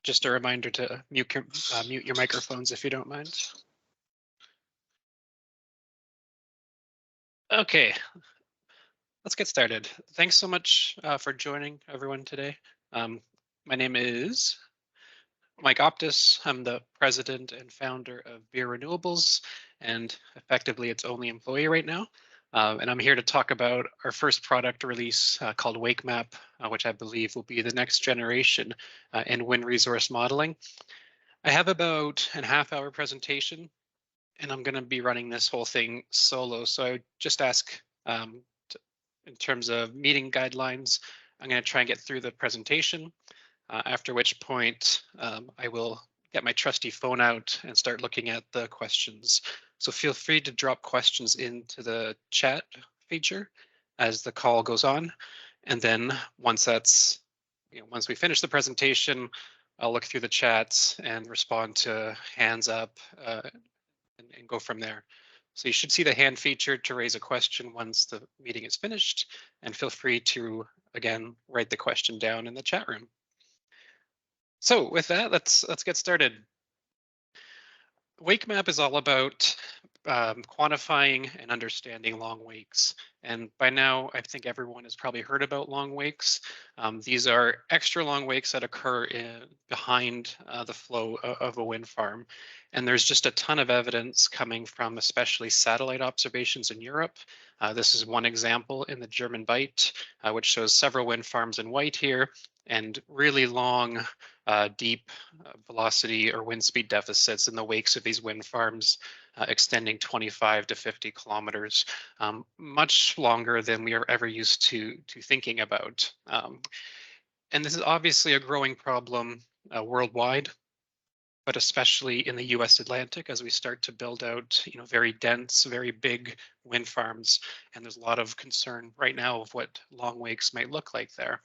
Just a reminder to mute your microphones if you don't mind. Okay, let's get started. Thanks so much for joining everyone today. My name is Mike Optis. I'm the president and founder of Veer Renewables, and effectively its only employee right now. And I'm here to talk about our first product release called WakeMap, which I believe will be the next generation in wind resource modeling. I have about a half-hour presentation, and I'm going to be running this whole thing solo. So I would just ask, in terms of meeting guidelines, I'm going to try and get through the presentation, after which point I will get my trusty phone out and start looking at the questions. So feel free to drop questions into the chat feature as the call goes on. And then once that's, once we finish the presentation, I'll look through the chats and respond to hands up and go from there. So you should see the hand feature to raise a question once the meeting is finished, and feel free to, again, write the question down in the chat room. So with that, let's get started. WakeMap is all about quantifying and understanding long wakes. And by now, I think everyone has probably heard about long wakes. These are extra long wakes that occur behind the flow of a wind farm. And there's just a ton of evidence coming from especially satellite observations in Europe. This is one example in the German Bight, which shows several wind farms in white here, and really long, deep velocity or wind speed deficits in the wakes of these wind farms, extending 25 to 50 kilometers, much longer than we are ever used to thinking about. And this is obviously a growing problem worldwide, but especially in the US Atlantic as we start to build out, very dense, very big wind farms. And there's a lot of concern right now of what long wakes might look like there.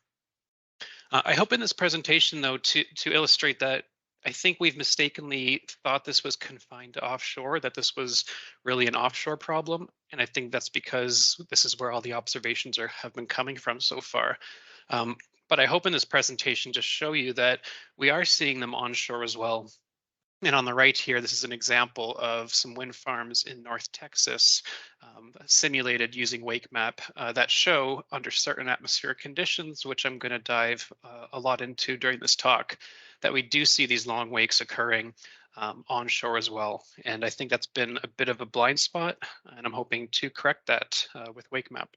I hope in this presentation, though, to illustrate that I think we've mistakenly thought this was confined to offshore, that this was really an offshore problem. And I think that's because this is where all the observations have been coming from so far. But I hope in this presentation just show you that we are seeing them onshore as well. And on the right here, this is an example of some wind farms in North Texas, simulated using WakeMap that show under certain atmospheric conditions, which I'm going to dive a lot into during this talk, that we do see these long wakes occurring onshore as well. And I think that's been a bit of a blind spot, and I'm hoping to correct that with WakeMap.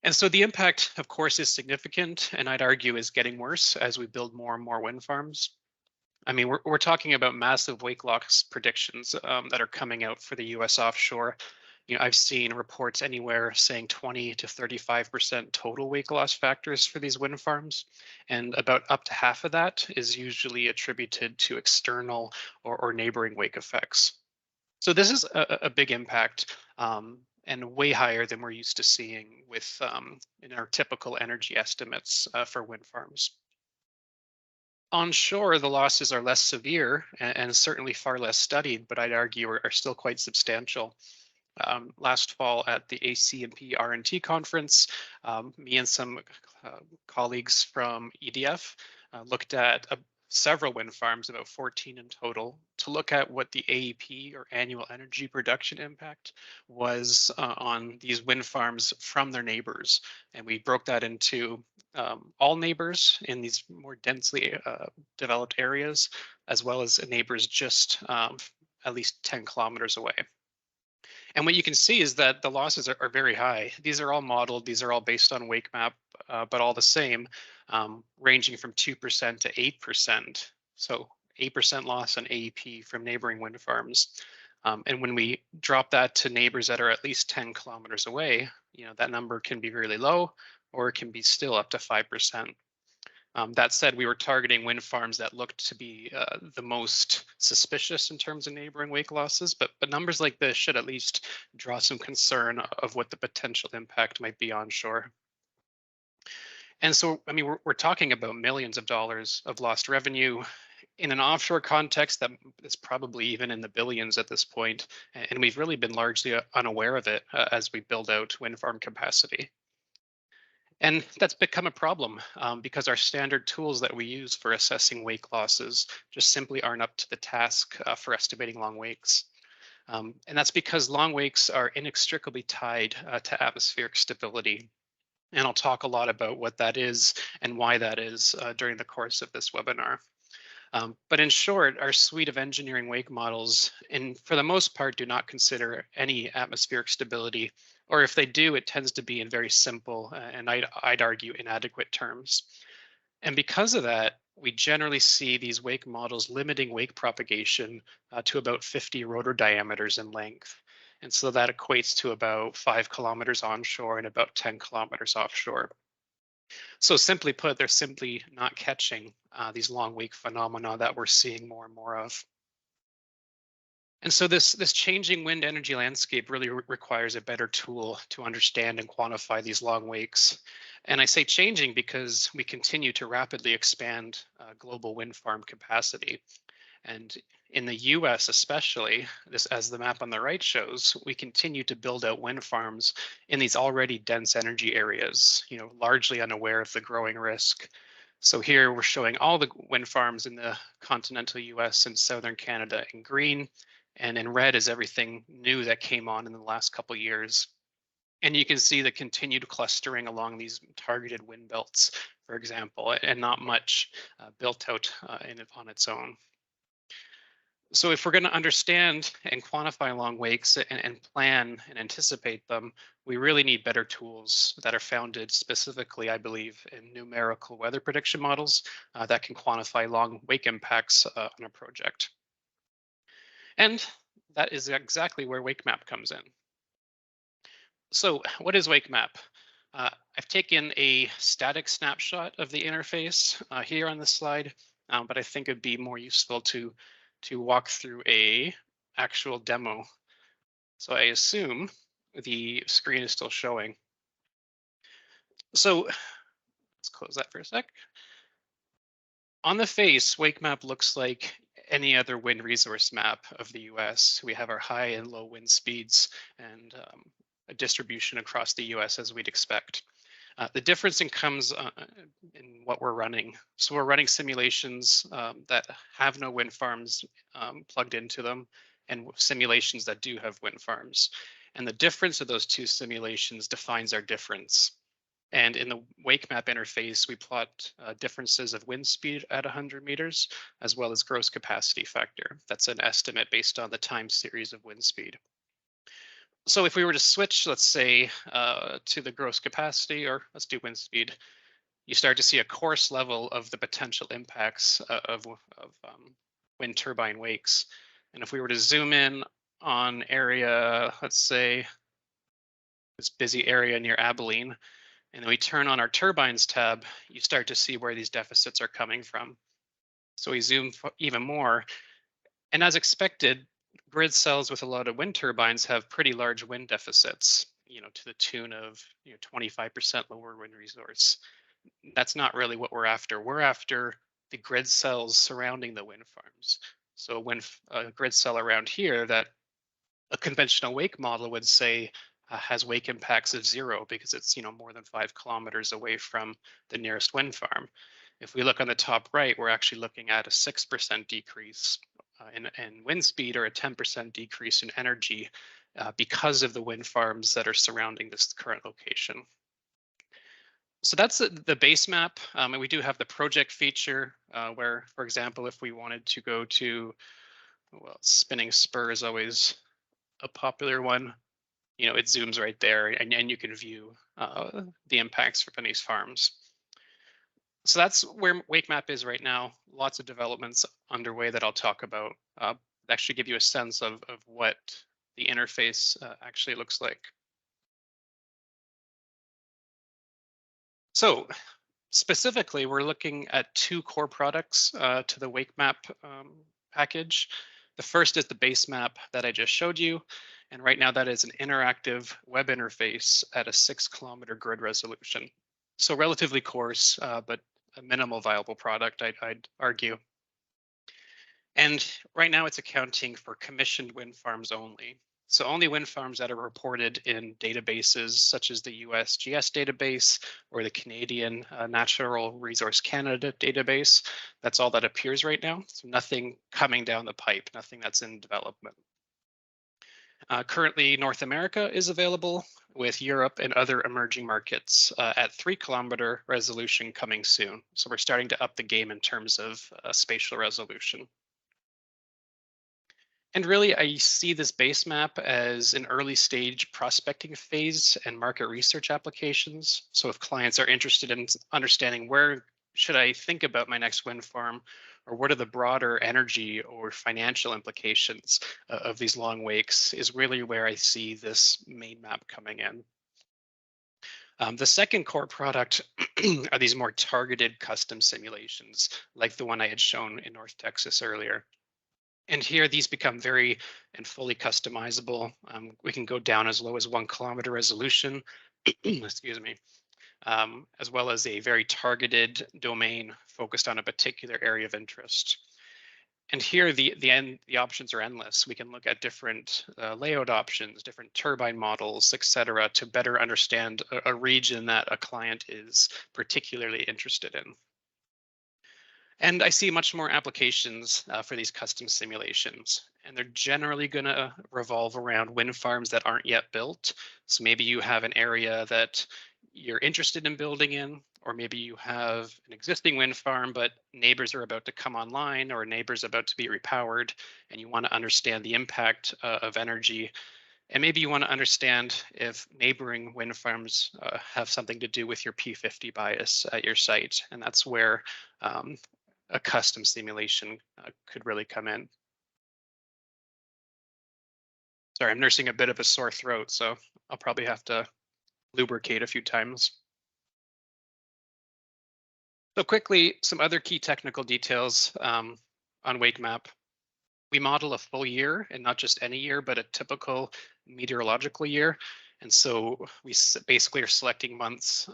And so the impact, of course, is significant, and I'd argue is getting worse as we build more and more wind farms. I mean, we're talking about massive wake loss predictions that are coming out for the US offshore. I've seen reports anywhere saying 20 to 35% total wake loss factors for these wind farms. And about up to half of that is usually attributed to external or neighboring wake effects. So this is a big impact and way higher than we're used to seeing with in our typical energy estimates for wind farms. Onshore, the losses are less severe and certainly far less studied, but I'd argue are still quite substantial. Last fall at the ACMP R&T conference, me and some colleagues from EDF looked at several wind farms, about 14 in total, to look at what the AEP or annual energy production impact was on these wind farms from their neighbors. And we broke that into all neighbors in these more densely developed areas, as well as neighbors just at least 10 kilometers away. And what you can see is that the losses are very high. These are all modeled, these are all based on WakeMap, but all the same, ranging from 2% to 8%. So 8% loss on AEP from neighboring wind farms. And when we drop that to neighbors that are at least 10 kilometers away, that number can be really low, or it can be still up to 5%. That said, we were targeting wind farms that looked to be the most suspicious in terms of neighboring wake losses, but numbers like this should at least draw some concern of what the potential impact might be onshore. And so, I mean, we're talking about millions of dollars of lost revenue in an offshore context that is probably even in the billions at this point, and we've really been largely unaware of it as we build out wind farm capacity. And that's become a problem because our standard tools that we use for assessing wake losses just simply aren't up to the task for estimating long wakes. And that's because long wakes are inextricably tied to atmospheric stability. And I'll talk a lot about what that is and why that is during the course of this webinar. But in short, our suite of engineering wake models, for the most part, do not consider any atmospheric stability, or if they do, it tends to be in very simple and I'd argue inadequate terms. And because of that, we generally see these wake models limiting wake propagation to about 50 rotor diameters in length. And so that equates to about 5 kilometers onshore and about 10 kilometers offshore. So simply put, they're simply not catching these long wake phenomena that we're seeing more and more of. And so this changing wind energy landscape really requires a better tool to understand and quantify these long wakes. And I say changing because we continue to rapidly expand global wind farm capacity. And in the US especially, this as the map on the right shows, we continue to build out wind farms in these already dense energy areas, largely unaware of the growing risk. So here we're showing all the wind farms in the continental US and southern Canada in green, and in red is everything new that came on in the last couple years. And you can see the continued clustering along these targeted wind belts, for example, and not much built out on its own. So if we're going to understand and quantify long wakes and plan and anticipate them, we really need better tools that are founded specifically, I believe, in numerical weather prediction models that can quantify long wake impacts on a project. And that is exactly where WakeMap comes in. So what is WakeMap? I've taken a static snapshot of the interface here on this slide, but I think it'd be more useful to walk through a actual demo. So I assume the screen is still showing. So let's close that for a sec. On the face, WakeMap looks like any other wind resource map of the US. We have our high and low wind speeds and a distribution across the US as we'd expect. The difference comes in what we're running. So we're running simulations that have no wind farms plugged into them and simulations that do have wind farms. And the difference of those two simulations defines our difference. And in the WakeMap interface, we plot differences of wind speed at 100 meters, as well as gross capacity factor. That's an estimate based on the time series of wind speed. So if we were to switch, let's say, to the gross capacity, or let's do wind speed, you start to see a coarse level of the potential impacts of wind turbine wakes. And if we were to zoom in on area, let's say, this busy area near Abilene, and then we turn on our turbines tab, you start to see where these deficits are coming from. So we zoom even more, and as expected, grid cells with a lot of wind turbines have pretty large wind deficits, to the tune of 25% lower wind resource. That's not really what we're after. We're after the grid cells surrounding the wind farms. So when a grid cell around here that a conventional wake model would say has wake impacts of 0 because it's more than 5 kilometers away from the nearest wind farm. If we look on the top right, we're actually looking at a 6% decrease in wind speed or a 10% decrease in energy because of the wind farms that are surrounding this current location. So that's the base map, and we do have the project feature where, for example, if we wanted to go to, well, spinning spur is always a popular one. It zooms right there, and you can view the impacts from these farms. So that's where WakeMap is right now. Lots of developments underway that I'll talk about. Actually give you a sense of what the interface actually looks like. So specifically, we're looking at two core products to the WakeMap package. The first is the base map that I just showed you. And right now that is an interactive web interface at a 6-kilometer grid resolution. So relatively coarse, but a minimal viable product, I'd argue. And right now it's accounting for commissioned wind farms only. So only wind farms that are reported in databases such as the USGS database or the Canadian Natural Resource Canada database. That's all that appears right now. So nothing coming down the pipe, nothing that's in development. Currently, North America is available, with Europe and other emerging markets at 3 kilometer resolution coming soon. So we're starting to up the game in terms of spatial resolution. And really, I see this base map as an early stage prospecting phase and market research applications. So if clients are interested in understanding where should I think about my next wind farm, or what are the broader energy or financial implications of these long wakes, is really where I see this main map coming in. The second core product are these more targeted custom simulations, like the one I had shown in North Texas earlier. And here these become very and fully customizable. We can go down as low as 1 kilometer resolution, excuse me, as well as a very targeted domain focused on a particular area of interest. And here the options are endless. We can look at different layout options, different turbine models, et cetera, to better understand a region that a client is particularly interested in. And I see much more applications for these custom simulations. And they're generally going to revolve around wind farms that aren't yet built. So maybe you have an area that you're interested in building in, or maybe you have an existing wind farm, but neighbors are about to come online, or neighbors about to be repowered, and you want to understand the impact of energy. And maybe you want to understand if neighboring wind farms have something to do with your P50 bias at your site. And that's where um, a custom simulation could really come in. Sorry, I'm nursing a bit of a sore throat, so I'll probably have to lubricate a few times. So quickly, some other key technical details on WakeMap. We model a full year, and not just any year, but a typical meteorological year. And so we basically are selecting months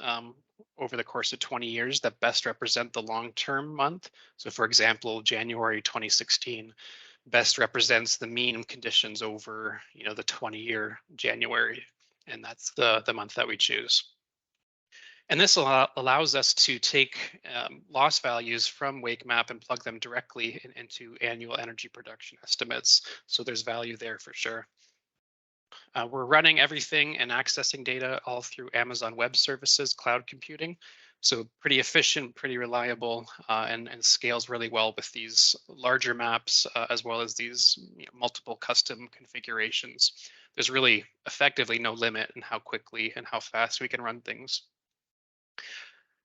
over the course of 20 years that best represent the long-term month. So for example, January 2016 best represents the mean conditions over, the 20-year January. And that's the month that we choose. And this allows us to take loss values from WakeMap and plug them directly into annual energy production estimates. So there's value there for sure. We're running everything and accessing data all through Amazon Web Services, cloud computing. So pretty efficient, pretty reliable, and scales really well with these larger maps, as well as these multiple custom configurations. There's really effectively no limit in how quickly and how fast we can run things.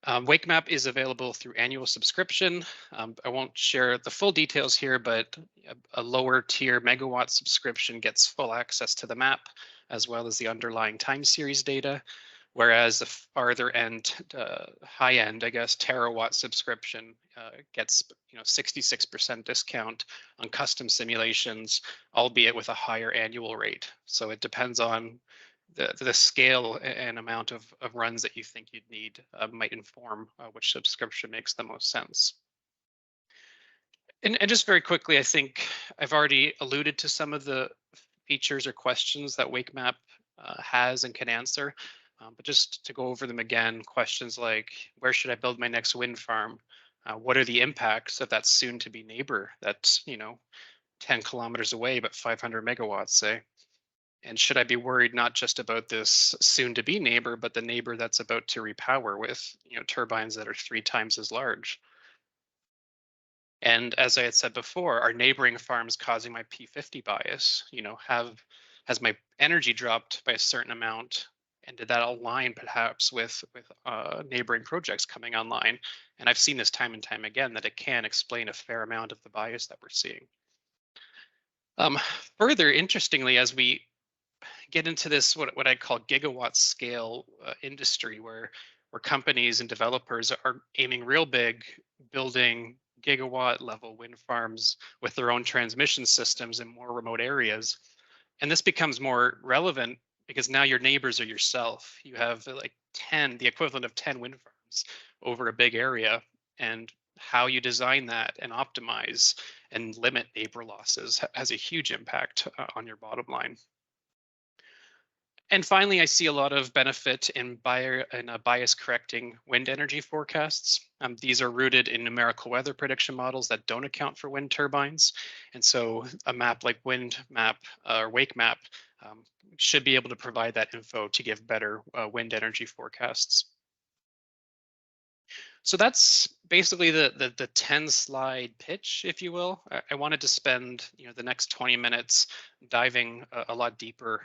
WakeMap is available through annual subscription. I won't share the full details here, but a lower tier megawatt subscription gets full access to the map, as well as the underlying time series data, whereas the farther end, high end, I guess, terawatt subscription gets 66% discount on custom simulations, albeit with a higher annual rate. So it depends on the scale and amount of runs that you think you'd need might inform which subscription makes the most sense. And just very quickly, I think I've already alluded to some of the features or questions that WakeMap has and can answer. But just to go over them again, questions like, where should I build my next wind farm? What are the impacts of that soon to be neighbor that's 10 kilometers away, but 500 megawatts, say? And should I be worried not just about this soon to be neighbor, but the neighbor that's about to repower with turbines that are 3 times as large? And as I had said before, are neighboring farms causing my P50 bias? Has my energy dropped by a certain amount? And did that align perhaps with neighboring projects coming online? And I've seen this time and time again that it can explain a fair amount of the bias that we're seeing. Further, interestingly, as we get into this what I call gigawatt scale industry, where companies and developers are aiming real big, building gigawatt level wind farms with their own transmission systems in more remote areas. And this becomes more relevant because now your neighbors are yourself. You have like 10, the equivalent of 10 wind farms over a big area. And how you design that and optimize and limit neighbor losses has a huge impact on your bottom line. And finally, I see a lot of benefit in bias correcting wind energy forecasts. These are rooted in numerical weather prediction models that don't account for wind turbines. And so a map like WindMap or WakeMap um, should be able to provide that info to give better wind energy forecasts. So that's basically the 10 slide pitch, if you will. I wanted to spend the next 20 minutes diving a lot deeper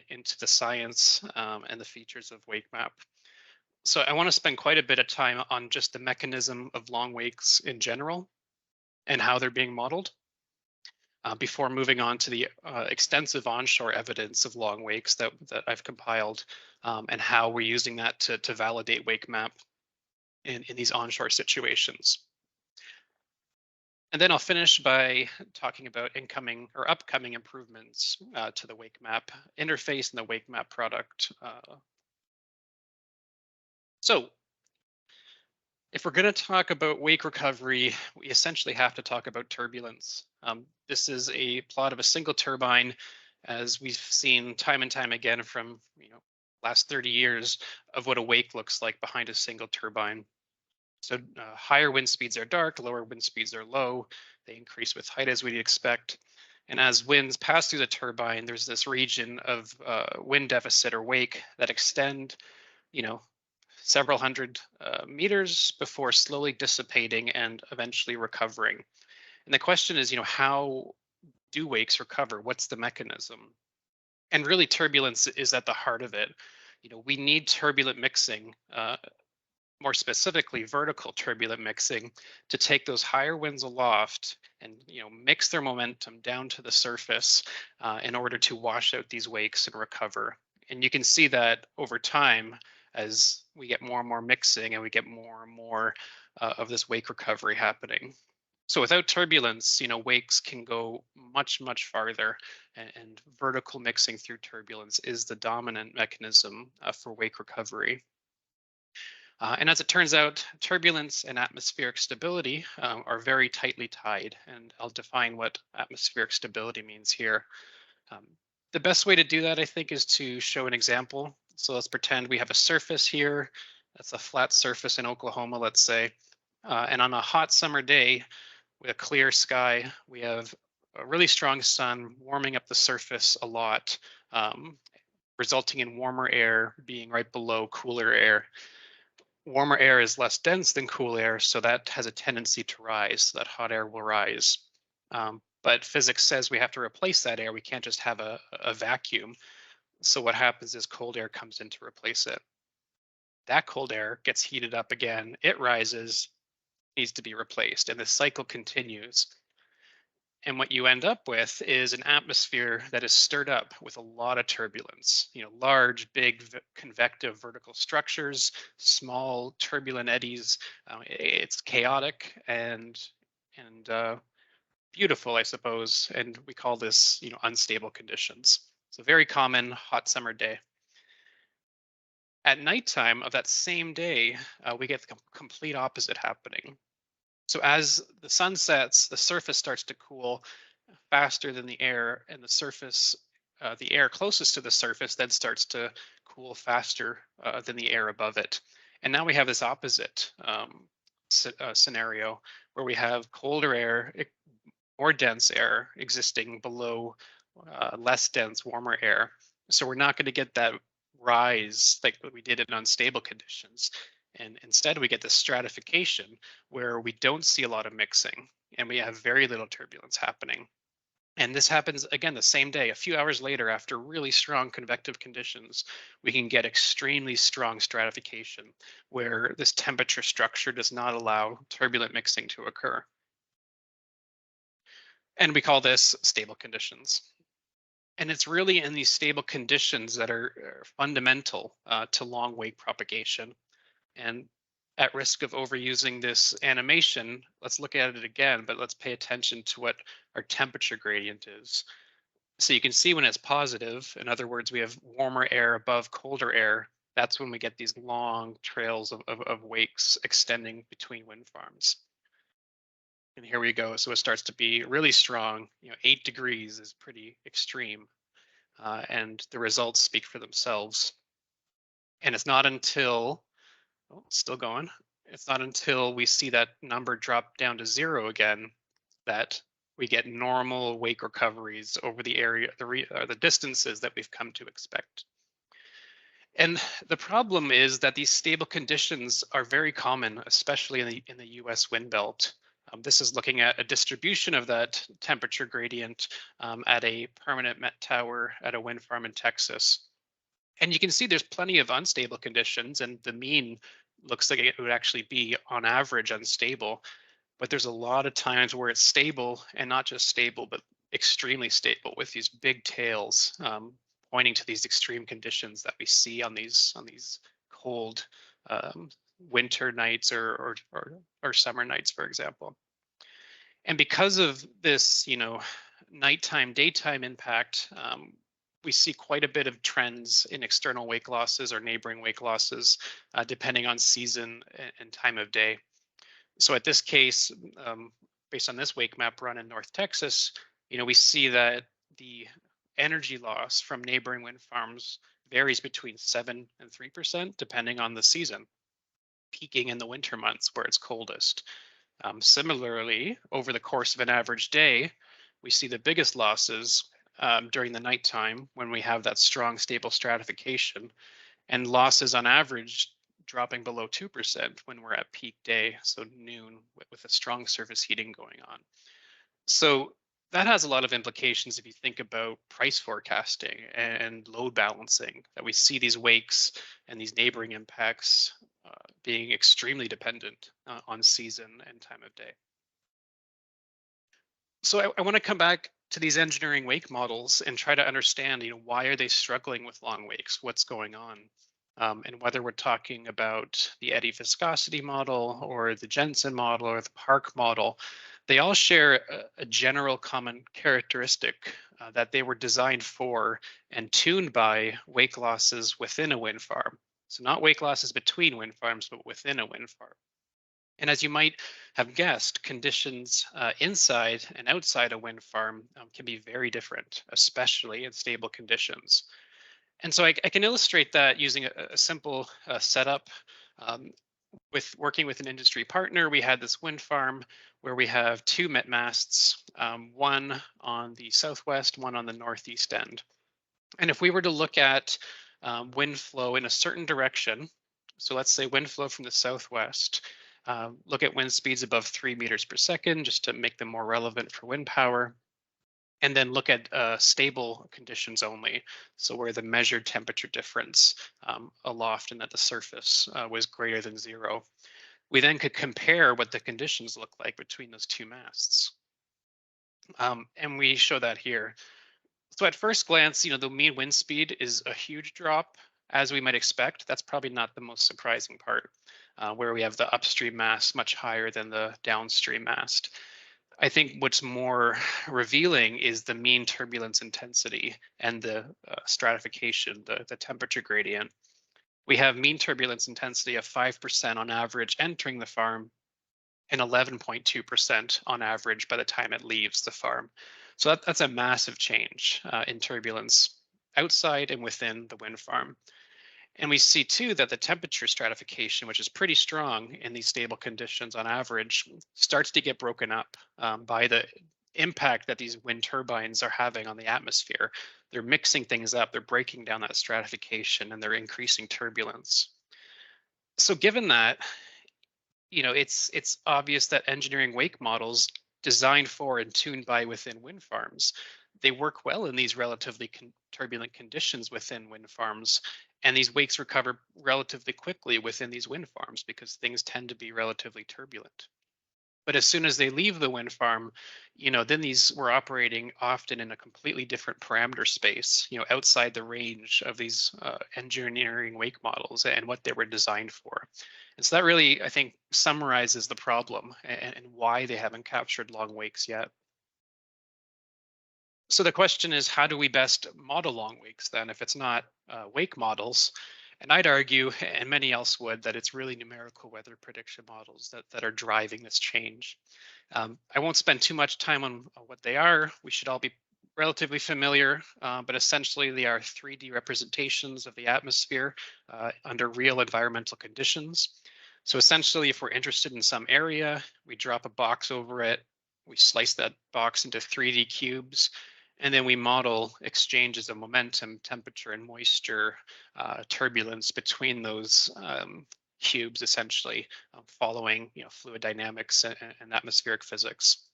into the science and the features of WakeMap. So I want to spend quite a bit of time on just the mechanism of long wakes in general and how they're being modeled before moving on to the extensive onshore evidence of long wakes that I've compiled and how we're using that to validate WakeMap in these onshore situations. And then I'll finish by talking about incoming or upcoming improvements to the WakeMap interface and the WakeMap product. So if we're going to talk about wake recovery, we essentially have to talk about turbulence. This is a plot of a single turbine, as we've seen time and time again from last 30 years of what a wake looks like behind a single turbine. So higher wind speeds are dark, lower wind speeds are low. They increase with height as we'd expect. And as winds pass through the turbine, there's this region of wind deficit or wake that extend, you know, several hundred meters before slowly dissipating and eventually recovering. And the question is, how do wakes recover? What's the mechanism? And really, turbulence is at the heart of it. We need turbulent mixing more specifically vertical turbulent mixing, to take those higher winds aloft and mix their momentum down to the surface in order to wash out these wakes and recover. And you can see that over time as we get more and more mixing and we get more and more of this wake recovery happening. So without turbulence, wakes can go much, much farther, and vertical mixing through turbulence is the dominant mechanism for wake recovery. And as it turns out, turbulence and atmospheric stability are very tightly tied. And I'll define what atmospheric stability means here. Um, the best way to do that, I think, is to show an example. So let's pretend we have a surface here. That's a flat surface in Oklahoma, let's say. And on a hot summer day with a clear sky, we have a really strong sun warming up the surface a lot, resulting in warmer air being right below cooler air. Warmer air is less dense than cool air, so that has a tendency to rise, so that hot air will rise. But physics says we have to replace that air. We can't just have a vacuum. So what happens is cold air comes in to replace it. That cold air gets heated up again. It rises, needs to be replaced, and the cycle continues. And what you end up with is an atmosphere that is stirred up with a lot of turbulence, large, big convective vertical structures, small turbulent eddies. It's chaotic and beautiful, I suppose. And we call this, unstable conditions. It's a very common hot summer day. At nighttime of that same day, we get the complete opposite happening. So as the sun sets, the surface starts to cool faster than the air, and the air closest to the surface then starts to cool faster than the air above it. And now we have this opposite scenario where we have colder air, more dense air existing below less dense, warmer air. So we're not going to get that rise like we did in unstable conditions. And instead, we get this stratification where we don't see a lot of mixing and we have very little turbulence happening. And this happens again the same day. A few hours later, after really strong convective conditions, we can get extremely strong stratification where this temperature structure does not allow turbulent mixing to occur. And we call this stable conditions. And it's really in these stable conditions that are fundamental to long wake propagation. And at risk of overusing this animation, let's look at it again, but let's pay attention to what our temperature gradient is. So you can see when it's positive, in other words, we have warmer air above colder air, that's when we get these long trails of wakes extending between wind farms. And here we go. So it starts to be really strong. 8 degrees is pretty extreme, and the results speak for themselves. And it's not until, oh, still going. It's not until we see that number drop down to zero again that we get normal wake recoveries over the area, the distances that we've come to expect. And the problem is that these stable conditions are very common, especially in the U.S. wind belt. This is looking at a distribution of that temperature gradient at a permanent met tower at a wind farm in Texas. And you can see there's plenty of unstable conditions, and the mean looks like it would actually be on average unstable. But there's a lot of times where it's stable, and not just stable, but extremely stable, with these big tails pointing to these extreme conditions that we see on these cold winter nights or summer nights, for example. And because of this, nighttime daytime impact, we see quite a bit of trends in external wake losses or neighboring wake losses, depending on season and time of day. So at this case, based on this WakeMap run in North Texas, we see that the energy loss from neighboring wind farms varies between 7 and 3%, depending on the season, peaking in the winter months where it's coldest. Similarly, over the course of an average day, we see the biggest losses during the nighttime when we have that strong, stable stratification, and losses on average dropping below 2% when we're at peak day, so noon, with a strong surface heating going on. So that has a lot of implications if you think about price forecasting and load balancing, that we see these wakes and these neighboring impacts being extremely dependent on season and time of day. So I want to come back to these engineering wake models and try to understand, why are they struggling with long wakes? What's going on? And whether we're talking about the eddy viscosity model or the Jensen model or the Park model, they all share a general common characteristic, that they were designed for and tuned by wake losses within a wind farm. So not wake losses between wind farms, but within a wind farm. And as you might have guessed, conditions inside and outside a wind farm can be very different, especially in stable conditions. And so I can illustrate that using a simple setup. With working with an industry partner, we had this wind farm where we have two met masts, one on the southwest, one on the northeast end. And if we were to look at wind flow in a certain direction, so let's say wind flow from the southwest, look at wind speeds above 3 meters per second, just to make them more relevant for wind power. And then look at stable conditions only, so where the measured temperature difference aloft and at the surface was greater than zero. We then could compare what the conditions look like between those two masts. And we show that here. So at first glance, the mean wind speed is a huge drop, as we might expect. That's probably not the most surprising part, where we have the upstream mast much higher than the downstream mast. I think what's more revealing is the mean turbulence intensity and the stratification, the temperature gradient. We have mean turbulence intensity of 5% on average entering the farm and 11.2% on average by the time it leaves the farm. So that's a massive change in turbulence outside and within the wind farm. And we see too that the temperature stratification, which is pretty strong in these stable conditions on average, starts to get broken up by the impact that these wind turbines are having on the atmosphere. They're mixing things up, they're breaking down that stratification, and they're increasing turbulence. So given that, it's obvious that engineering wake models designed for and tuned by within wind farms, they work well in these relatively turbulent conditions within wind farms, and these wakes recover relatively quickly within these wind farms because things tend to be relatively turbulent. But as soon as they leave the wind farm, then these were operating often in a completely different parameter space, outside the range of these engineering wake models and what they were designed for. And so that really, I think, summarizes the problem and why they haven't captured long wakes yet. So the question is, how do we best model long wakes then, if it's not wake models? And I'd argue, and many else would, that it's really numerical weather prediction models that are driving this change. I won't spend too much time on what they are. We should all be relatively familiar, but essentially they are 3D representations of the atmosphere under real environmental conditions. So essentially, if we're interested in some area, we drop a box over it, we slice that box into 3D cubes, and then we model exchanges of momentum, temperature, and moisture, turbulence between those cubes, essentially following fluid dynamics and atmospheric physics.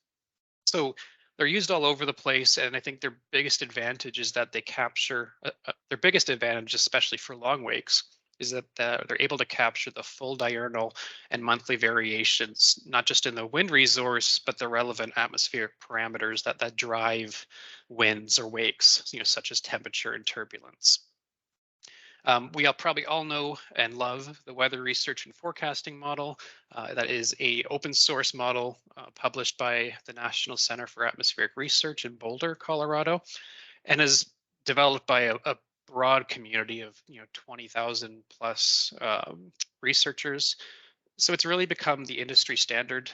So they're used all over the place, and I think their biggest advantage is that they capture their biggest advantage, especially for long wakes, is that they're able to capture the full diurnal and monthly variations, not just in the wind resource, but the relevant atmospheric parameters that drive winds or wakes, such as temperature and turbulence. We all probably all know and love the weather research and forecasting model. That is a open source model published by the National Center for Atmospheric Research in Boulder, Colorado, and is developed by a broad community of 20,000 plus researchers. So it's really become the industry standard,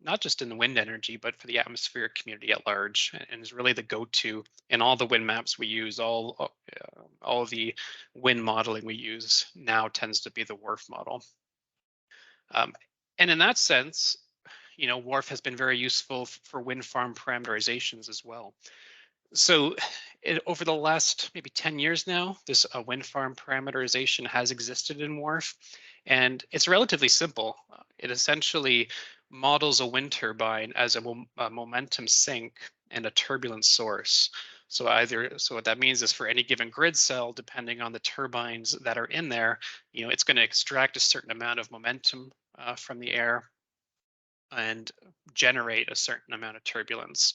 not just in the wind energy, but for the atmospheric community at large, and is really the go-to in all the wind maps we use. All the wind modeling we use now tends to be the WRF model. And in that sense, WRF has been very useful for wind farm parameterizations as well. So over the last maybe 10 years now, this wind farm parameterization has existed in WRF, and it's relatively simple. It essentially models a wind turbine as a momentum sink and a turbulence source. So what that means is for any given grid cell, depending on the turbines that are in there, it's going to extract a certain amount of momentum from the air and generate a certain amount of turbulence.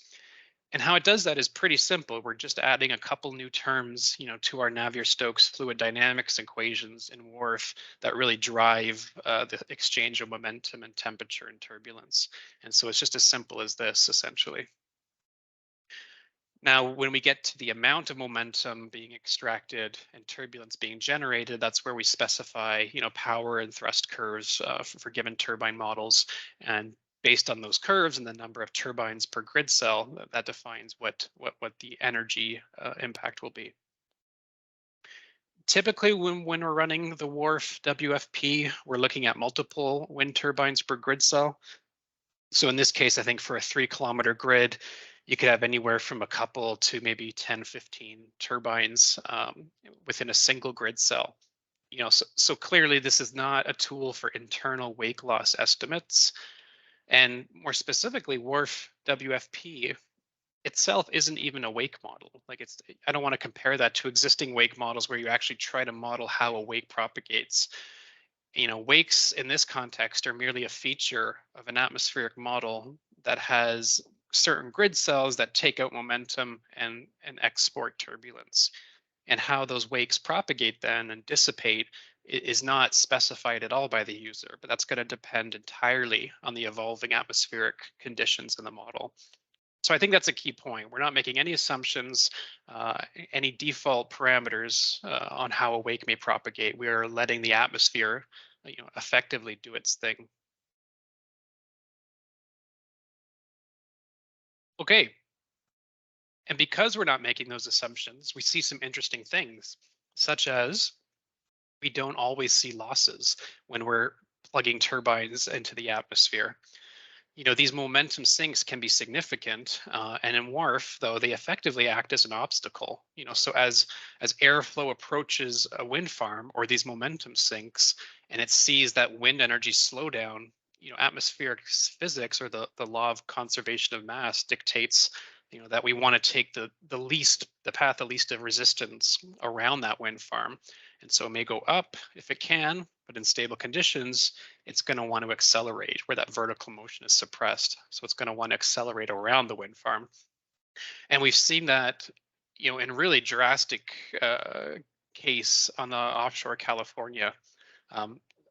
And how it does that is pretty simple. We're just adding a couple new terms, to our Navier-Stokes fluid dynamics equations in WRF that really drive the exchange of momentum and temperature and turbulence. And so it's just as simple as this, essentially. Now, when we get to the amount of momentum being extracted and turbulence being generated, that's where we specify, power and thrust curves for given turbine models. And based on those curves and the number of turbines per grid cell, that defines what the energy impact will be. Typically, when we're running the WRF WFP, we're looking at multiple wind turbines per grid cell. So in this case, I think for a 3-kilometer grid, you could have anywhere from a couple to maybe 10, 15 turbines within a single grid cell. So clearly this is not a tool for internal wake loss estimates. And more specifically, WRF WFP itself isn't even a wake model. I don't want to compare that to existing wake models where you actually try to model how a wake propagates. Wakes in this context are merely a feature of an atmospheric model that has certain grid cells that take out momentum and export turbulence. And how those wakes propagate then and dissipate is not specified at all by the user, but that's going to depend entirely on the evolving atmospheric conditions in the model. So I think that's a key point. We're not making any assumptions, any default parameters on how a wake may propagate. We are letting the atmosphere, effectively do its thing. Okay. And because we're not making those assumptions, we see some interesting things, such as we don't always see losses when we're plugging turbines into the atmosphere. These momentum sinks can be significant, and in WRF, though, they effectively act as an obstacle. So as airflow approaches a wind farm or these momentum sinks, and it sees that wind energy slow down, atmospheric physics, or the law of conservation of mass, dictates that we want to take the path of least of resistance around that wind farm. And so it may go up if it can, but in stable conditions, it's going to want to accelerate where that vertical motion is suppressed. So it's going to want to accelerate around the wind farm. And we've seen that, in really drastic case on the offshore California.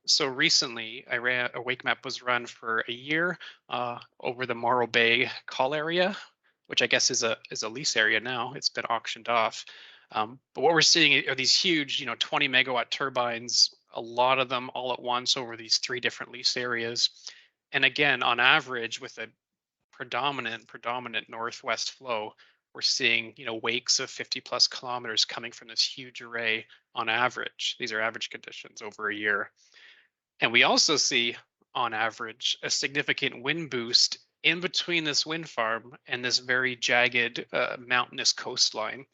So recently, a WakeMap was run for a year over the Morro Bay call area, which I guess is a lease area now. It's been auctioned off. But what we're seeing are these huge, 20 megawatt turbines, a lot of them all at once over these three different lease areas. And again, on average, with a predominant northwest flow, we're seeing, wakes of 50 plus kilometers coming from this huge array on average. These are average conditions over a year. And we also see, on average, a significant wind boost in between this wind farm and this very jagged mountainous coastline.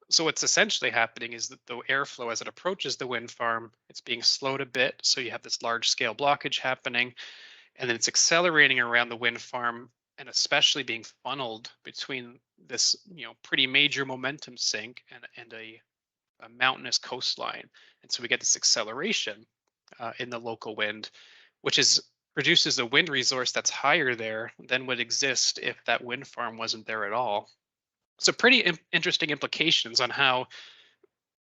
So what's essentially happening is that the airflow, as it approaches the wind farm, it's being slowed a bit. So you have this large scale blockage happening, and then it's accelerating around the wind farm, and especially being funneled between this, pretty major momentum sink and a mountainous coastline. And so we get this acceleration in the local wind, which is produces a wind resource that's higher there than would exist if that wind farm wasn't there at all. So pretty interesting implications on how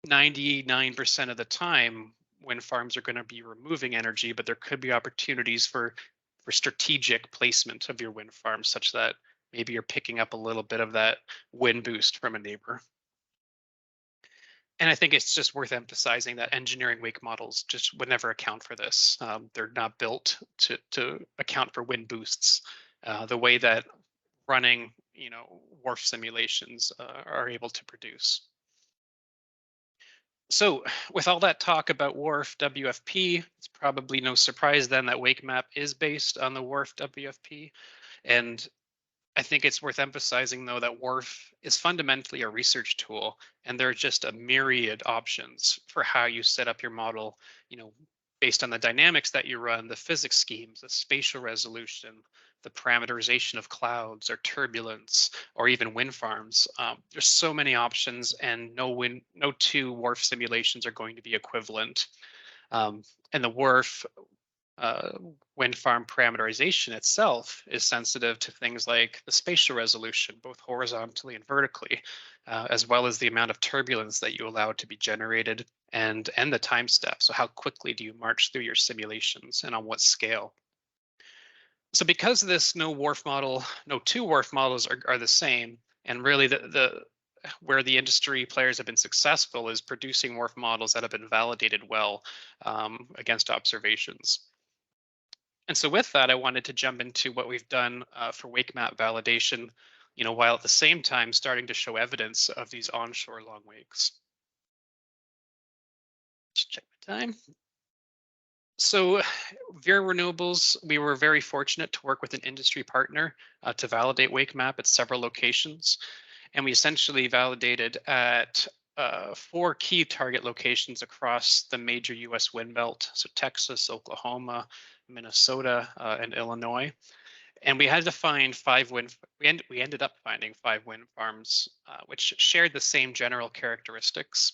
99% of the time wind farms are going to be removing energy, but there could be opportunities for strategic placement of your wind farm such that maybe you're picking up a little bit of that wind boost from a neighbor. And I think it's just worth emphasizing that engineering wake models just would never account for this. They're not built to account for wind boosts the way that running, WRF simulations are able to produce. So with all that talk about WRF WFP, it's probably no surprise then that WakeMap is based on the WRF WFP. And I think it's worth emphasizing, though, that WRF is fundamentally a research tool, and there are just a myriad options for how you set up your model, based on the dynamics that you run, the physics schemes, the spatial resolution, the parameterization of clouds or turbulence, or even wind farms. There's so many options, and no two WRF simulations are going to be equivalent. And the WRF uh, wind farm parameterization itself is sensitive to things like the spatial resolution, both horizontally and vertically, as well as the amount of turbulence that you allow to be generated and the time step. So how quickly do you march through your simulations and on what scale? So because of this, no two WRF models are the same, and really the where the industry players have been successful is producing WRF models that have been validated well against observations. And so with that, I wanted to jump into what we've done for WakeMap validation, while at the same time starting to show evidence of these onshore long wakes. Just check my time. So Veer Renewables, we were very fortunate to work with an industry partner to validate WakeMap at several locations. And we essentially validated at 4 key target locations across the major US wind belt. So Texas, Oklahoma, Minnesota, and Illinois. And we had to find we ended up finding 5 wind farms, which shared the same general characteristics.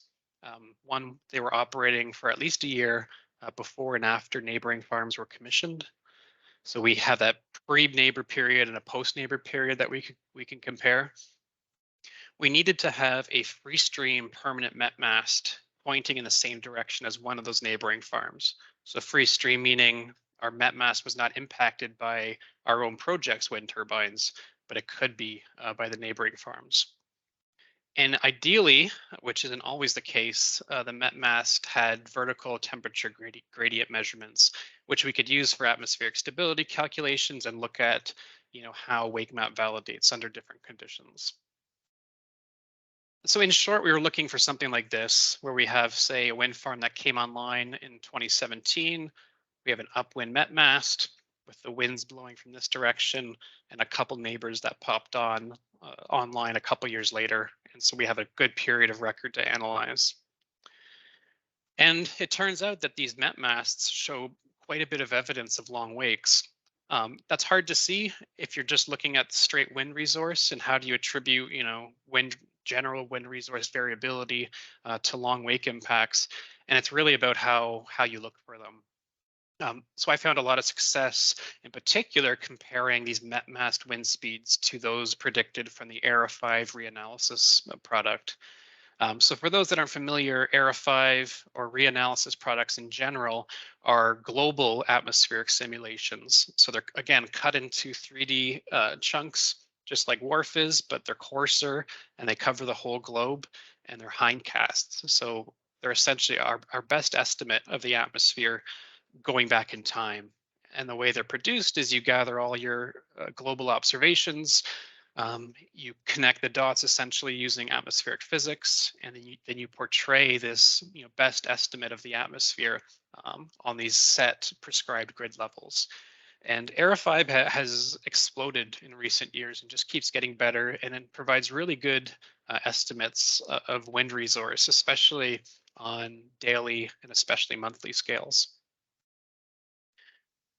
One, they were operating for at least a year before and after neighboring farms were commissioned. So we have that pre-neighbor period and a post-neighbor period that we can compare. We needed to have a free stream permanent met mast pointing in the same direction as one of those neighboring farms. So free stream meaning our met mast was not impacted by our own project's wind turbines, but it could be by the neighboring farms. And ideally, which isn't always the case, the met mast had vertical temperature gradient measurements, which we could use for atmospheric stability calculations and look at, how WakeMap validates under different conditions. So in short, we were looking for something like this, where we have, say, a wind farm that came online in 2017. We have an upwind met mast with the winds blowing from this direction and a couple neighbors that popped online a couple years later. And so we have a good period of record to analyze. And it turns out that these met masts show quite a bit of evidence of long wakes. That's hard to see if you're just looking at the straight wind resource and how do you attribute, general wind resource variability to long wake impacts. And it's really about how you look for them. So I found a lot of success, in particular, comparing these met mast wind speeds to those predicted from the ERA5 reanalysis product. So for those that aren't familiar, ERA5 or reanalysis products in general are global atmospheric simulations. So they're, again, cut into 3D chunks, just like WRF is, but they're coarser and they cover the whole globe. and they're hindcasts. So they're essentially our best estimate of the atmosphere going back in time. And the way they're produced is you gather all your global observations, you connect the dots essentially using atmospheric physics, and then you portray this best estimate of the atmosphere on these set prescribed grid levels. And Aero5 has exploded in recent years and just keeps getting better, and it provides really good estimates of wind resource, especially on daily and especially monthly scales.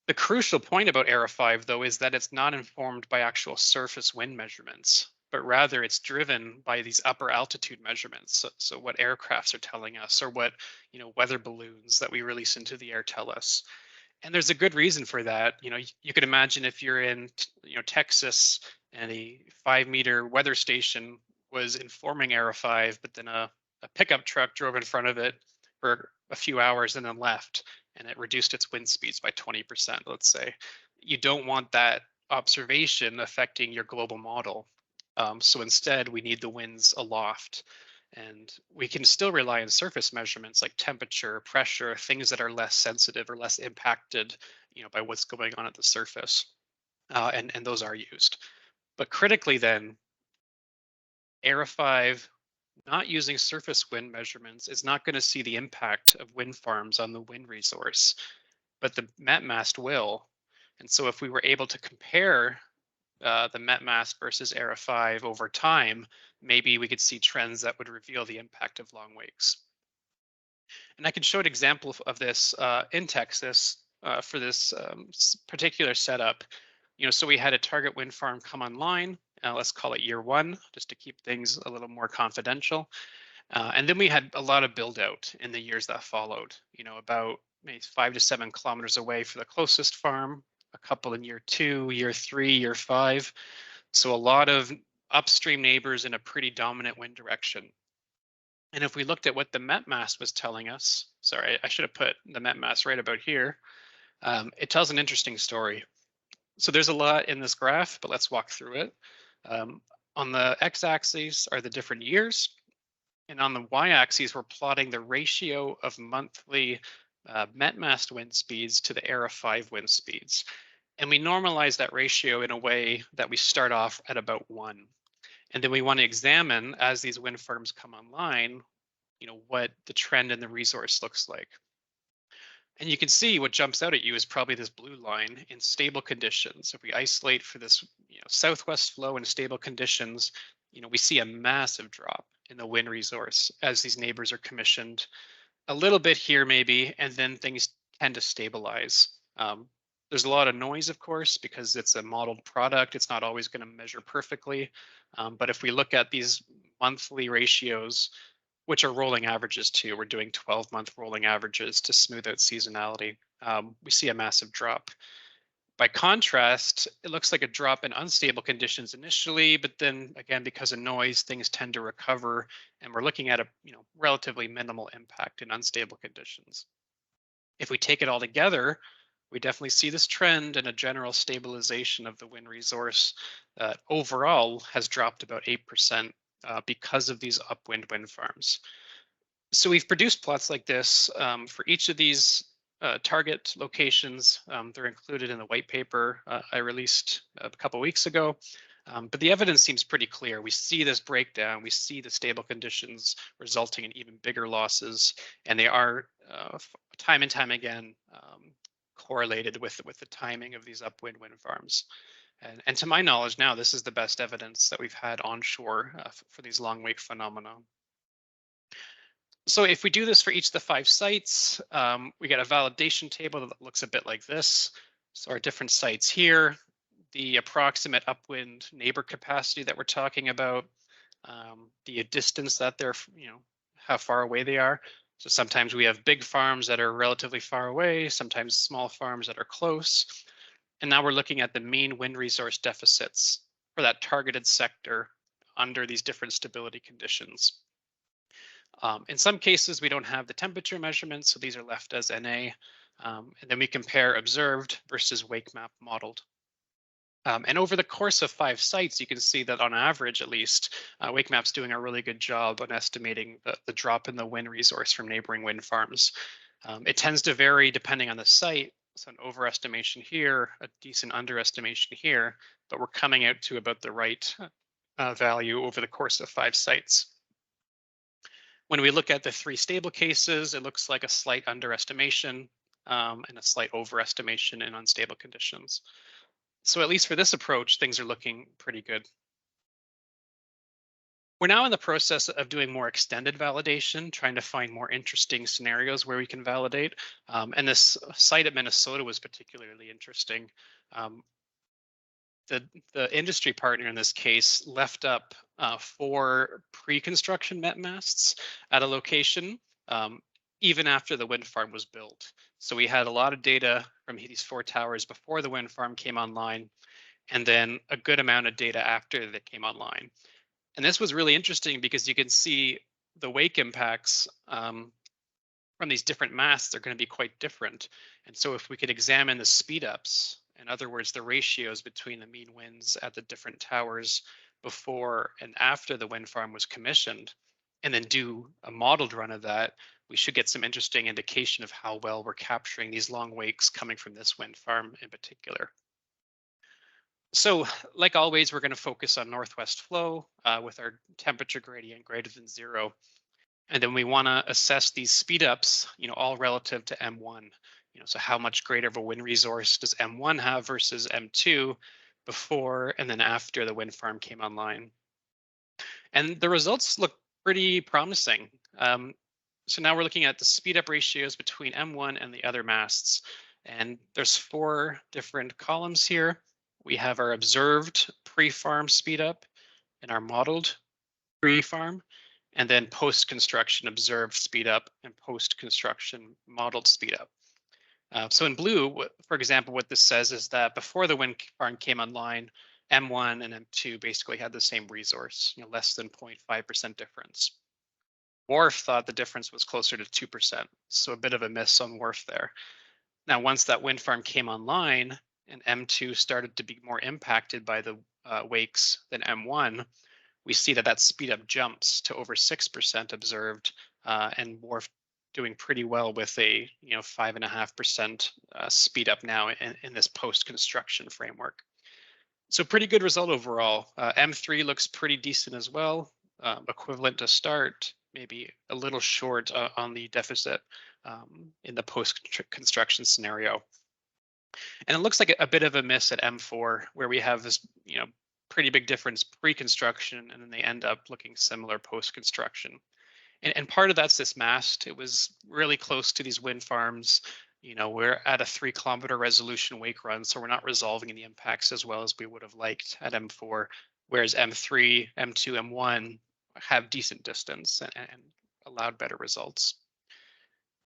The crucial point about Aero 5, though, is that it's not informed by actual surface wind measurements, but rather it's driven by these upper altitude measurements. So what aircrafts are telling us, or what weather balloons that we release into the air tell us. And there's a good reason for that. You could imagine if you're in Texas and a 5-meter weather station was informing Aero 5, but then a pickup truck drove in front of it for a few hours and then left, and it reduced its wind speeds by 20%, let's say. You don't want that observation affecting your global model. So instead, we need the winds aloft. And we can still rely on surface measurements like temperature, pressure, things that are less sensitive or less impacted, by what's going on at the surface. And those are used. But critically, then, Aero 5 not using surface wind measurements is not going to see the impact of wind farms on the wind resource, but the MetMast will. And so if we were able to compare the MetMast versus Aero 5 over time, maybe we could see trends that would reveal the impact of long wakes. And I can show an example of this in Texas for this particular setup. So we had a target wind farm come online. Let's call it year one, just to keep things a little more confidential. And then we had a lot of build out in the years that followed, about maybe 5 to 7 kilometers away for the closest farm, a couple in year 2, year 3, year 5. So a lot of upstream neighbors in a pretty dominant wind direction. And if we looked at what the MetMast was telling us, sorry, I should have put the MetMast right about here. It tells an interesting story. So there's a lot in this graph, but let's walk through it. On the x-axis are the different years. And on the y-axis, we're plotting the ratio of monthly MetMast wind speeds to the Aero 5 wind speeds. And we normalize that ratio in a way that we start off at about 1. And then we want to examine, as these wind farms come online, what the trend in the resource looks like. And you can see what jumps out at you is probably this blue line in stable conditions. If we isolate for this southwest flow in stable conditions, we see a massive drop in the wind resource as these neighbors are commissioned. A little bit here maybe, and then things tend to stabilize. There's a lot of noise, of course, because it's a modeled product. It's not always going to measure perfectly. But if we look at these monthly ratios, which are rolling averages too, we're doing 12-month rolling averages to smooth out seasonality, we see a massive drop. By contrast, it looks like a drop in unstable conditions initially, but then again, because of noise, things tend to recover, and we're looking at a relatively minimal impact in unstable conditions. If we take it all together, we definitely see this trend and a general stabilization of the wind resource that overall has dropped about 8% because of these upwind wind farms. So we've produced plots like this for each of these target locations. They're included in the white paper I released a couple weeks ago. But the evidence seems pretty clear. We see this breakdown. We see the stable conditions resulting in even bigger losses, and they are time and time again correlated with the timing of these upwind wind farms. And to my knowledge now, this is the best evidence that we've had onshore for these long wake phenomena. So if we do this for each of the 5 sites, we get a validation table that looks a bit like this. So our different sites here, the approximate upwind neighbor capacity that we're talking about, the distance that they're, how far away they are. So sometimes we have big farms that are relatively far away, sometimes small farms that are close. And now we're looking at the mean wind resource deficits for that targeted sector under these different stability conditions. In some cases, we don't have the temperature measurements, so these are left as NA. And then we compare observed versus WakeMap modeled. And over the course of 5 sites, you can see that on average, at least, WakeMap's doing a really good job on estimating the drop in the wind resource from neighboring wind farms. It tends to vary depending on the site. So an overestimation here, a decent underestimation here, but we're coming out to about the right value over the course of 5 sites. When we look at the 3 stable cases, it looks like a slight underestimation and a slight overestimation in unstable conditions. So at least for this approach, things are looking pretty good. We're now in the process of doing more extended validation, trying to find more interesting scenarios where we can validate. And this site at Minnesota was particularly interesting. Um, the industry partner in this case left up 4 pre-construction met masts at a location even after the wind farm was built. So we had a lot of data from these 4 towers before the wind farm came online, and then a good amount of data after they came online. And this was really interesting because you can see the wake impacts from these different masts are going to be quite different. And so if we could examine the speed ups, in other words, the ratios between the mean winds at the different towers before and after the wind farm was commissioned, and then do a modeled run of that, we should get some interesting indication of how well we're capturing these long wakes coming from this wind farm in particular. So like always, we're going to focus on northwest flow with our temperature gradient greater than 0. And then we want to assess these speed ups, all relative to M1. So how much greater of a wind resource does M1 have versus M2 before and then after the wind farm came online? And the results look pretty promising. So now we're looking at the speed up ratios between M1 and the other masts. And there's 4 different columns here. We have our observed pre-farm speed up and our modeled pre-farm, and then post-construction observed speed up and post-construction modeled speed up. So in blue, for example, what this says is that before the wind farm came online, M1 and M2 basically had the same resource, less than 0.5% difference. WRF thought the difference was closer to 2%, so a bit of a miss on WRF there. Now, once that wind farm came online and M2 started to be more impacted by the wakes than M1, we see that speed up jumps to over 6% observed, and WRF doing pretty well with a 5.5% speed up now in this post-construction framework. So pretty good result overall. M3 looks pretty decent as well, equivalent to start, maybe a little short on the deficit in the post-construction scenario. And it looks like a bit of a miss at M4, where we have this, pretty big difference pre-construction, and then they end up looking similar post-construction. And part of that's this mast. It was really close to these wind farms. We're at a 3-kilometer resolution wake run, so we're not resolving the impacts as well as we would have liked at M4, whereas M3, M2, M1 have decent distance and allowed better results.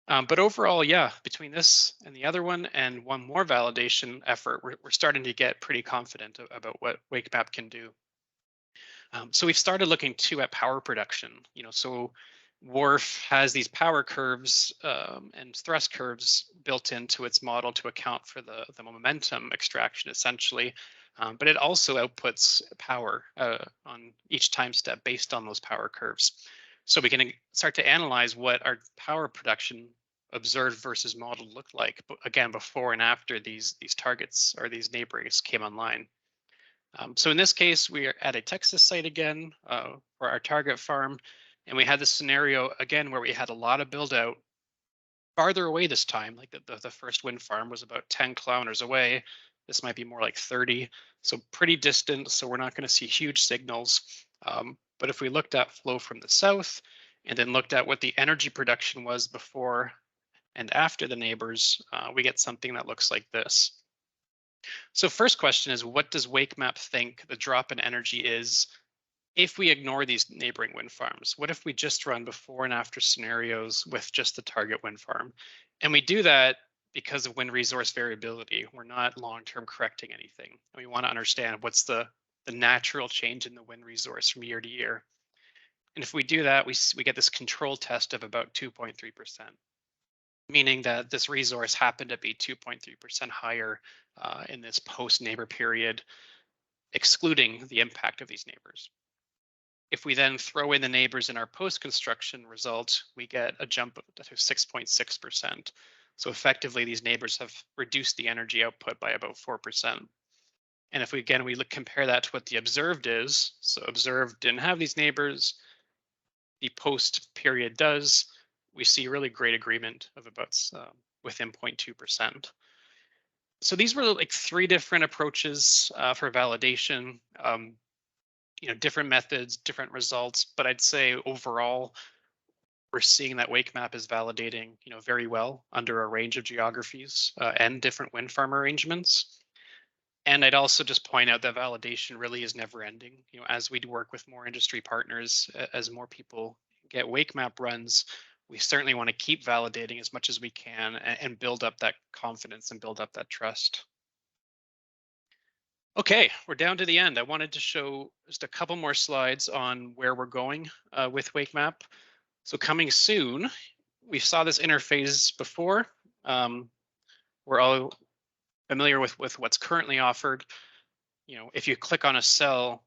But overall, yeah, between this and the other one and one more validation effort, we're starting to get pretty confident about what WakeMap can do. So we've started looking too at power production. So WRF has these power curves and thrust curves built into its model to account for the momentum extraction, essentially. But it also outputs power on each time step based on those power curves. So we can start to analyze what our power production observed versus modeled looked like, but again, before and after these targets or these neighbors came online. So in this case, we are at a Texas site again for our target farm, and we had this scenario again where we had a lot of build out farther away this time. Like the first wind farm was about 10 kilometers away. This might be more like 30, so pretty distant. So we're not going to see huge signals. But if we looked at flow from the south and then looked at what the energy production was before and after the neighbors, we get something that looks like this. So first question is, what does WakeMap think the drop in energy is if we ignore these neighboring wind farms? What if we just run before and after scenarios with just the target wind farm? And we do that because of wind resource variability. We're not long-term correcting anything. We want to understand what's the natural change in the wind resource from year to year. And if we do that, we get this control test of about 2.3%. Meaning that this resource happened to be 2.3% higher in this post-neighbor period, excluding the impact of these neighbors. If we then throw in the neighbors in our post-construction result, we get a jump to 6.6%. So effectively, these neighbors have reduced the energy output by about 4%. And if we compare that to what the observed is, so observed didn't have these neighbors, the post period does, we see really great agreement of about within 0.2%. So these were like three different approaches for validation. Different methods, different results, but I'd say overall, we're seeing that WakeMap is validating, very well under a range of geographies and different wind farm arrangements. And I'd also just point out that validation really is never ending. As we work with more industry partners, as more people get WakeMap runs, we certainly want to keep validating as much as we can and build up that confidence and build up that trust. Okay, we're down to the end. I wanted to show just a couple more slides on where we're going with WakeMap. So coming soon, we saw this interface before. We're all familiar with what's currently offered. If you click on a cell,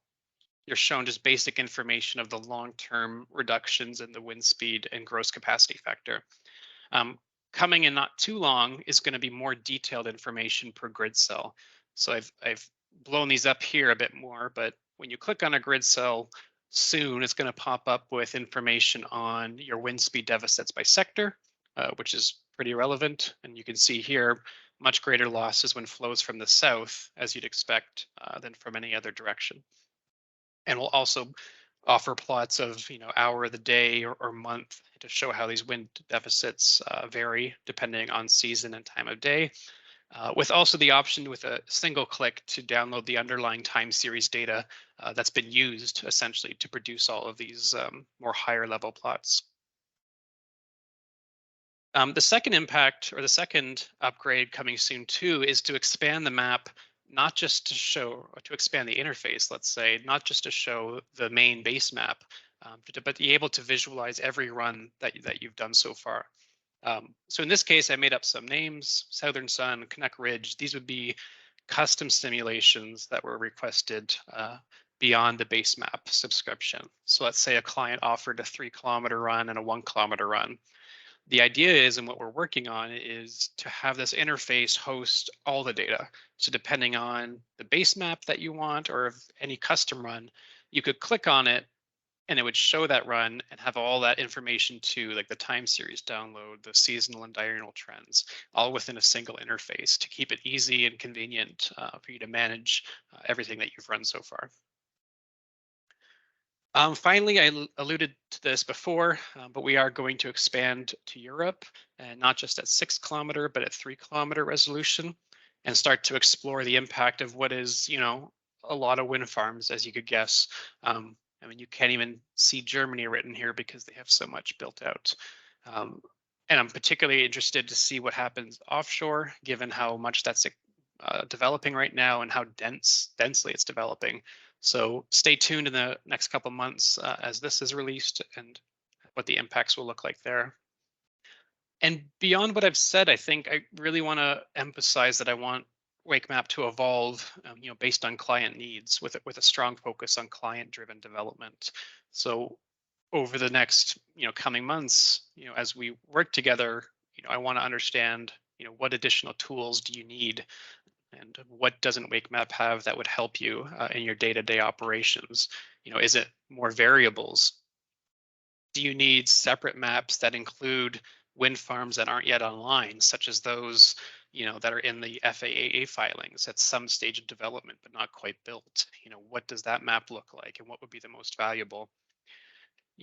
you're shown just basic information of the long-term reductions in the wind speed and gross capacity factor. Coming in not too long is going to be more detailed information per grid cell. So I've blown these up here a bit more, but when you click on a grid cell, soon it's going to pop up with information on your wind speed deficits by sector, which is pretty relevant. And you can see here much greater losses when flows from the south, as you'd expect, than from any other direction. And we'll also offer plots of hour of the day or month to show how these wind deficits vary depending on season and time of day, with also the option with a single click to download the underlying time series data that's been used essentially to produce all of these more higher level plots. The second impact, or the second upgrade coming soon too, is to expand the map, not just to expand the interface, let's say, not just to show the main base map, but be able to visualize every run that you've done so far. So in this case, I made up some names: Southern Sun, Canuck Ridge. These would be custom simulations that were requested beyond the base map subscription. So let's say a client offered a 3-kilometer run and a 1-kilometer run. The idea is, and what we're working on, is to have this interface host all the data. So depending on the base map that you want, or if any custom run, you could click on it and it would show that run and have all that information too, like the time series download, the seasonal and diurnal trends, all within a single interface to keep it easy and convenient for you to manage everything that you've run so far. Finally, I alluded to this before, but we are going to expand to Europe, and not just at 6-kilometer, but at 3-kilometer resolution, and start to explore the impact of what is, a lot of wind farms, as you could guess. I mean, you can't even see Germany written here because they have so much built out. And I'm particularly interested to see what happens offshore, given how much that's developing right now and how densely it's developing. So stay tuned in the next couple months as this is released and what the impacts will look like there. And beyond what I've said, I think I really want to emphasize that I want WakeMap to evolve, based on client needs, with a strong focus on client-driven development. So over the next, coming months, as we work together, I want to understand, what additional tools do you need, and what doesn't WakeMap have that would help you in your day-to-day operations? Is it more variables? Do you need separate maps that include wind farms that aren't yet online, such as those, that are in the FAA filings at some stage of development but not quite built? What does that map look like, and what would be the most valuable?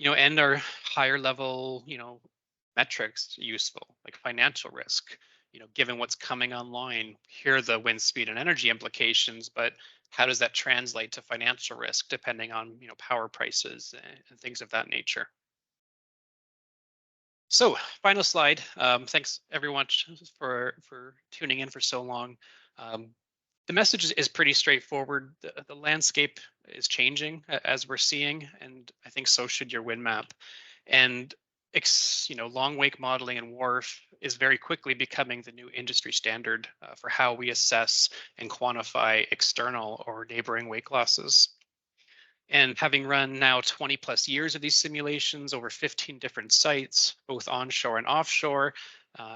And are higher level, metrics useful, like financial risk? Given what's coming online, here are the wind speed and energy implications, but how does that translate to financial risk depending on, power prices and things of that nature? So final slide. Thanks everyone for tuning in for so long. The message is pretty straightforward. The landscape is changing as we're seeing, and I think so should your wind map. And long wake modeling and WRF is very quickly becoming the new industry standard for how we assess and quantify external or neighboring wake losses. And having run now 20 plus years of these simulations over 15 different sites, both onshore and offshore,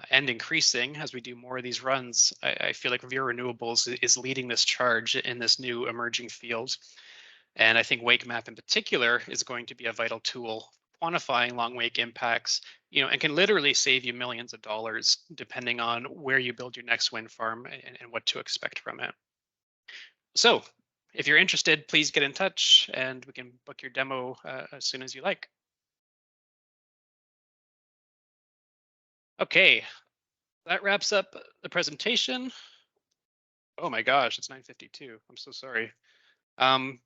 and increasing as we do more of these runs, I feel like Veer Renewables is leading this charge in this new emerging field. And I think WakeMap in particular is going to be a vital tool quantifying long wake impacts, and can literally save you millions of dollars depending on where you build your next wind farm and what to expect from it. So if you're interested, please get in touch and we can book your demo as soon as you like. Okay, that wraps up the presentation. Oh my gosh, it's 9:52. I'm so sorry. I'm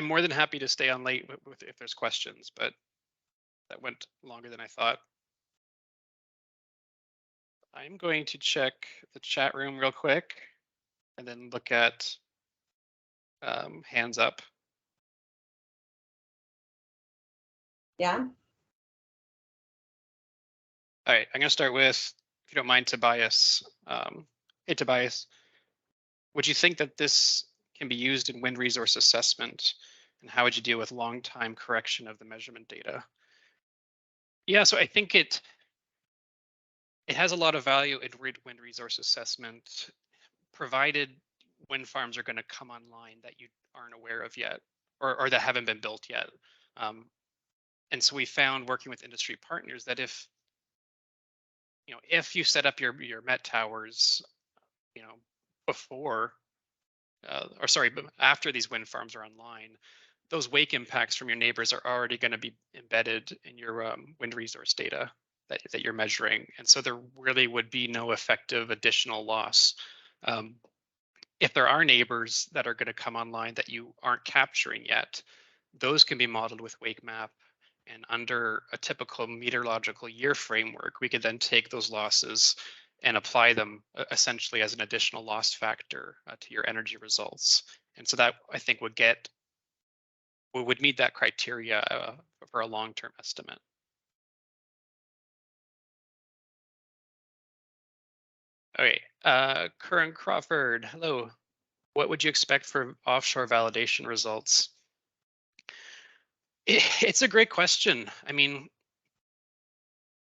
more than happy to stay on late if there's questions, but that went longer than I thought. I'm going to check the chat room real quick and then look at hands up. Yeah. All right, I'm going to start with, if you don't mind, Tobias. Hey, Tobias, would you think that this can be used in wind resource assessment? And how would you deal with long time correction of the measurement data? Yeah, so I think it has a lot of value in wind resource assessment, provided wind farms are going to come online that you aren't aware of yet, or that haven't been built yet. And so we found, working with industry partners, that if you set up your Met towers, before, or sorry, but after these wind farms are online, those wake impacts from your neighbors are already going to be embedded in your wind resource data that you're measuring, and so there really would be no effective additional loss. If there are neighbors that are going to come online that you aren't capturing yet, those can be modeled with WakeMap. And under a typical meteorological year framework, we could then take those losses and apply them essentially as an additional loss factor to your energy results. And so that, I think, would meet that criteria for a long-term estimate. Okay, Curran Crawford, hello. What would you expect for offshore validation results? It's a great question. I mean,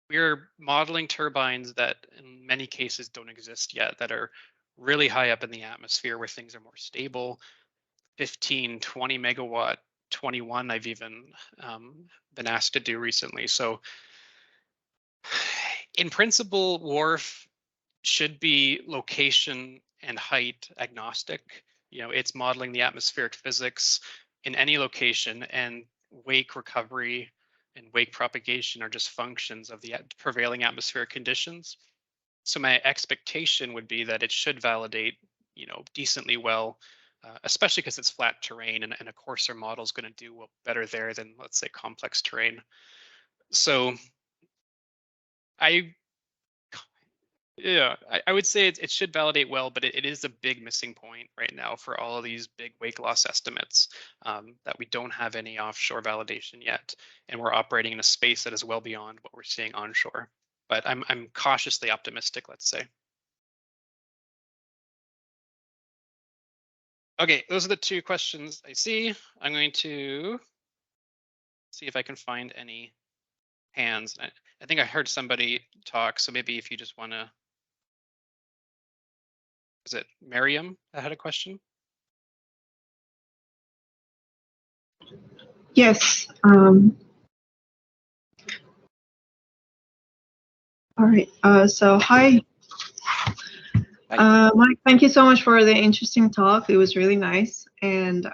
we're modeling turbines that in many cases don't exist yet, that are really high up in the atmosphere where things are more stable, 15, 20 megawatt, 21 I've even been asked to do recently. So in principle, WRF should be location and height agnostic. It's modeling the atmospheric physics in any location, and wake recovery and wake propagation are just functions of the prevailing atmospheric conditions. So my expectation would be that it should validate, decently well, especially because it's flat terrain, and a coarser model is going to do better there than, let's say, complex terrain. So I would say it should validate well, but it is a big missing point right now for all of these big wake loss estimates, that we don't have any offshore validation yet, and we're operating in a space that is well beyond what we're seeing onshore. But I'm cautiously optimistic, let's say. Okay, those are the two questions I see. I'm going to see if I can find any hands. I think I heard somebody talk, so maybe if you just want to. Is it Miriam that had a question? Yes. All right. So hi. Mike, thank you so much for the interesting talk. It was really nice. And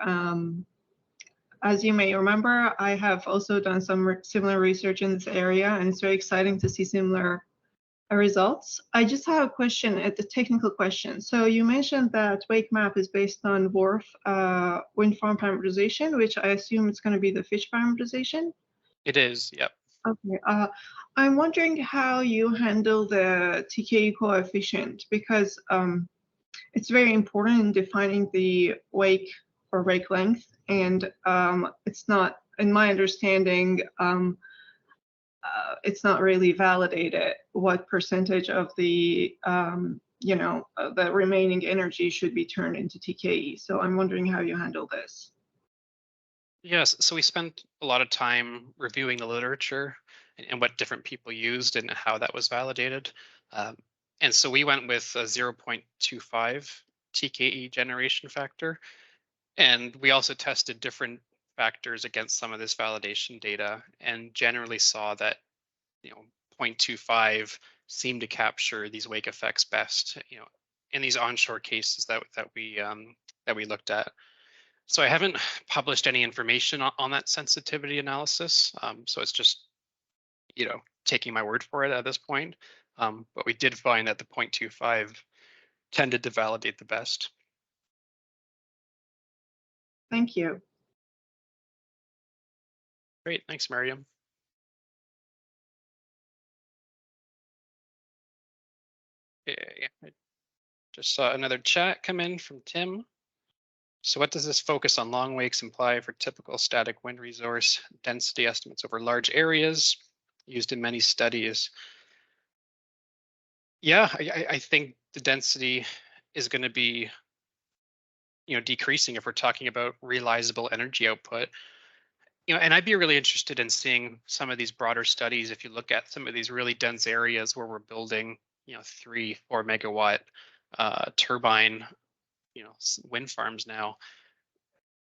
as you may remember, I have also done some similar research in this area, and it's very exciting to see similar results. I just have a question, a technical question. So you mentioned that WakeMap is based on WRF wind farm parameterization, which I assume it's going to be the fish parameterization. It is, yep. Okay. I'm wondering how you handle the TKE coefficient, because it's very important in defining the wake or wake length, and it's not, in my understanding, it's not really validated what percentage of the the remaining energy should be turned into TKE. So I'm wondering how you handle this. Yes, so we spent a lot of time reviewing the literature and what different people used and how that was validated. Um, and so we went with a 0.25 TKE generation factor. And we also tested different factors against some of this validation data and generally saw that, 0.25 seemed to capture these wake effects best, in these onshore cases that we looked at. So I haven't published any information on that sensitivity analysis. So it's just, taking my word for it at this point. But we did find that the 0.25 tended to validate the best. Thank you. Great, thanks, Miriam. Okay, I just saw another chat come in from Tim. So what does this focus on long wakes imply for typical static wind resource density estimates over large areas used in many studies? Yeah, I think the density is going to be, decreasing if we're talking about realizable energy output. And I'd be really interested in seeing some of these broader studies. If you look at some of these really dense areas where we're building, 3-4 megawatt turbine, wind farms now,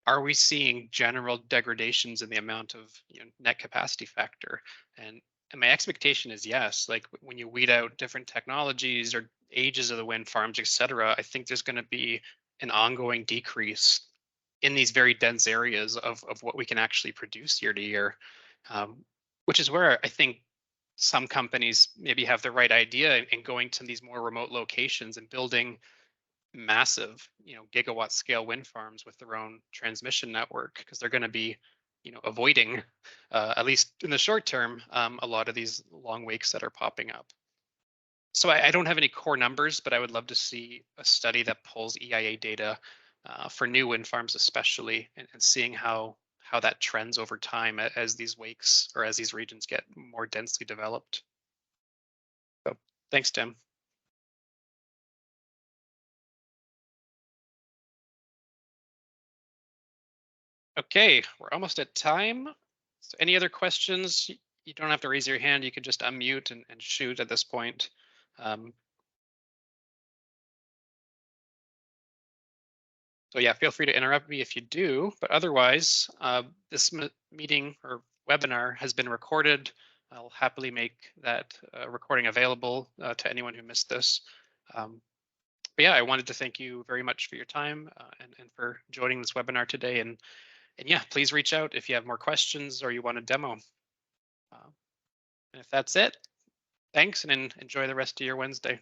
are we seeing general degradations in the amount of net capacity factor? And my expectation is yes. Like when you weed out different technologies or ages of the wind farms, et cetera, I think there's going to be an ongoing decrease in these very dense areas of what we can actually produce year to year, which is where I think some companies maybe have the right idea in going to these more remote locations and building massive, gigawatt scale wind farms with their own transmission network, because they're going to be, avoiding, at least in the short term, a lot of these long wakes that are popping up. So I don't have any core numbers, but I would love to see a study that pulls EIA data for new wind farms, especially, and seeing how that trends over time as these wakes or as these regions get more densely developed. So thanks, Tim. Okay, we're almost at time. So any other questions? You don't have to raise your hand. You can just unmute and shoot at this point. So yeah, feel free to interrupt me if you do, but otherwise, this meeting or webinar has been recorded. I'll happily make that recording available to anyone who missed this. But yeah, I wanted to thank you very much for your time and for joining this webinar today. And yeah, please reach out if you have more questions or you want a demo. And if that's it, thanks and enjoy the rest of your Wednesday.